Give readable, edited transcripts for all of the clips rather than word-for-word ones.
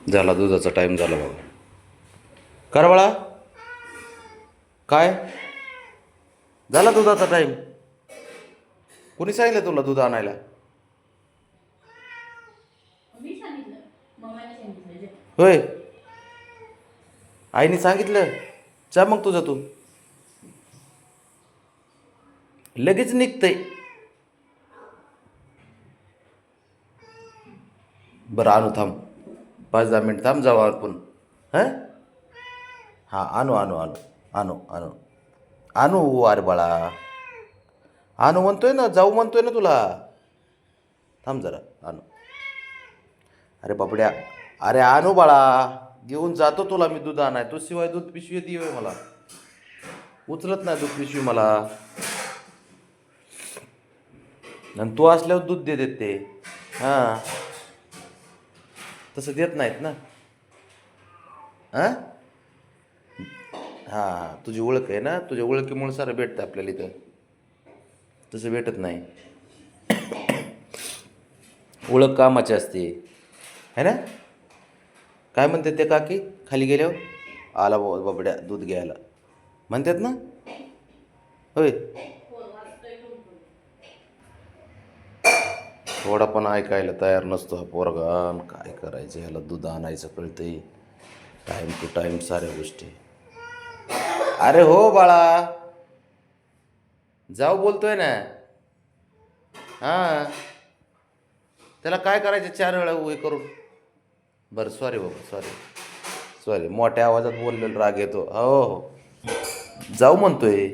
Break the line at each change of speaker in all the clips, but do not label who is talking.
झाला दुधाचा टाईम झाला बाबा. कर बाळा, काय झाला दुधाचा टाईम? कोणी सांगितलं तुला दूध आणायला? होय, आईने सांगितलं. जा मग तुझा तू, लगेच निघतंय. बरं आणू, थांब 5-10 मिनिट थांब, जाऊ आपण. हां हां, आणू आणू आणू आणू आणू आणू. अरे बाळा, आणू म्हणतोय ना, जाऊ म्हणतोय ना तुला. थांब जरा, आणू. अरे बाबड्या, अरे आणू बाळा, घेऊन जातो तुला मी दूध आणाय. तू शिवाय दूध पिशवी येते होय मला? उचलत नाही दूध पिशवी मला. आणि तू असल्यावर दूध देत ते. हां, तसं देत नाहीत ना. हां हां, तुझी ओळख आहे ना, तुझ्या ओळखीमुळे सारं भेटतं आपल्याला इथं. तसं भेटत नाही. ओळख कामाची असते, है ना? काय म्हणतात ते काकी खाली गेल्यावर? आला बाबड्या दूध घ्यायला म्हणतात ना, होय. थोडा पण ऐकायला तयार नसतो हा पोरगा. काय करायचं, ह्याला दूध आणायचं कळतंय. टाईम टू टाईम साऱ्या गोष्टी. अरे हो बाळा, जाऊ बोलतोय ना. हां, त्याला काय करायचं 4 वेळा हे करून. बरं सॉरी बाबा, सॉरी सॉरी, मोठ्या आवाजात बोललेला राग येतो. हो हो, जाऊ म्हणतोय.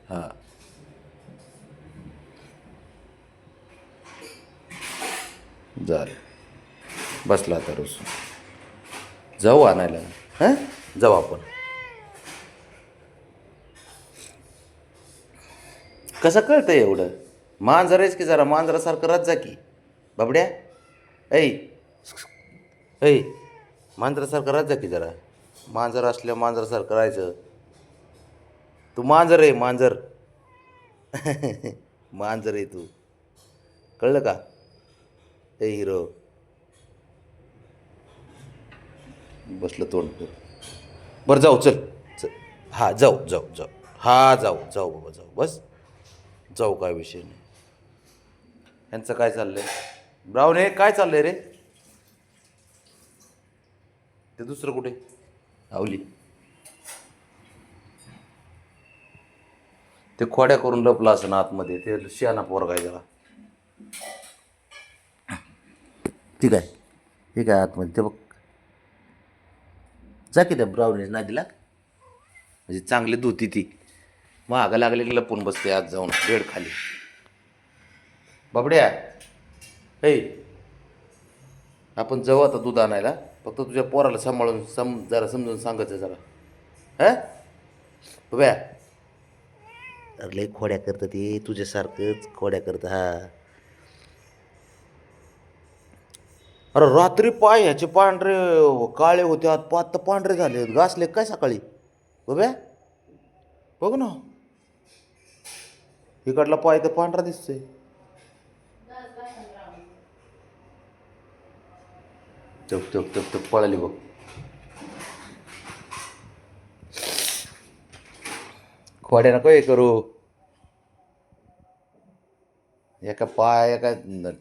हां, झालं, बसला आता रोज. जाऊ आणायला. हां, जाऊ आपण. कसं कळतं एवढं? मांजर आहेस की, जरा मांजरासारखं राहत जा की बाबड्या. ऐ ऐ, मांजरासारखं राहत जा की जरा. मांजर असल्या मांजरासारखं राहायचं. तू मांजर आहे, मांजर. मांजर आहे तू, कळलं का? ए हिरो, बसलं तोंड कर. बरं जाऊ, चल चल. हां, जाऊ जाऊ जाऊ. हां, जाऊ जाऊ बाबा, जाऊ. बस जाऊ, काय विषय नाही. यांचं काय चाललंय? ब्राऊन हे काय चाललंय रे? ते दुसरं कुठे? आवली ते खोड्या करून लपला असं आतमध्ये. ते शियाना पोरगा आहे जरा. ठीक आहे, ठीक आहे, आतमध्ये ते बघ. जा की त्या ब्राउनीज नाही दिला म्हणजे चांगली धुती ती. महागा लागले की लपून बसते आज जाऊन बेड खाली. बाबड्या, हे आपण जाऊ आता दूध आणायला. फक्त तुझ्या पोराला सांभाळून जरा समजून सांगायचं जरा. हां बघ्या, अरे लय खोड्या करतं ते, तुझ्यासारखंच खोड्या करतं. हा, अरे रात्री पाय ह्याचे पांढरे काळे होते, आता पांढरे झाले, घासले काय सकाळी? बघ्या, बघ ना, इकडला पाय तर पांढरा दिसतोय. तप तप तप तप पळाली बघ. खोड्या नको हे करू. एका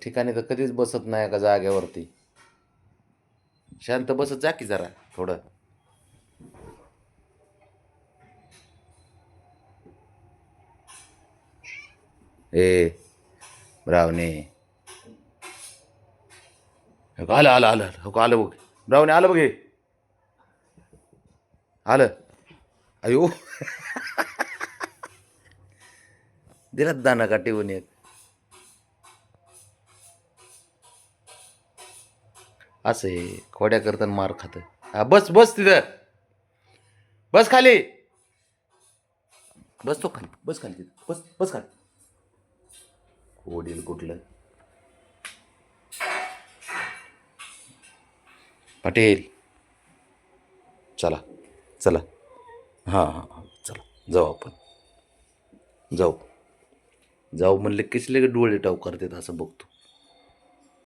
ठिकाणी तर कधीच बसत नाही, एका जागेवरती. शांत बसत जा की जरा थोडं. ए ब्रावणे, आलं आलं आलं, हो आलं बघ. ब्रावणे आलं बघ, हे आलं. अयो, दिलात दाना का टेवून एक. असं हे खोड्या करताना मार खातं. हा, बस बस तिथं, बस खाली. बस तो खाली, बस खाली तिथं, बस बस खाली. खोडील कुठलं पटेल. चला चला, हां हां हां, चला जाऊ आपण. जाऊ जाऊ म्हणले कसले डोळे टाव करतात असं बघतो.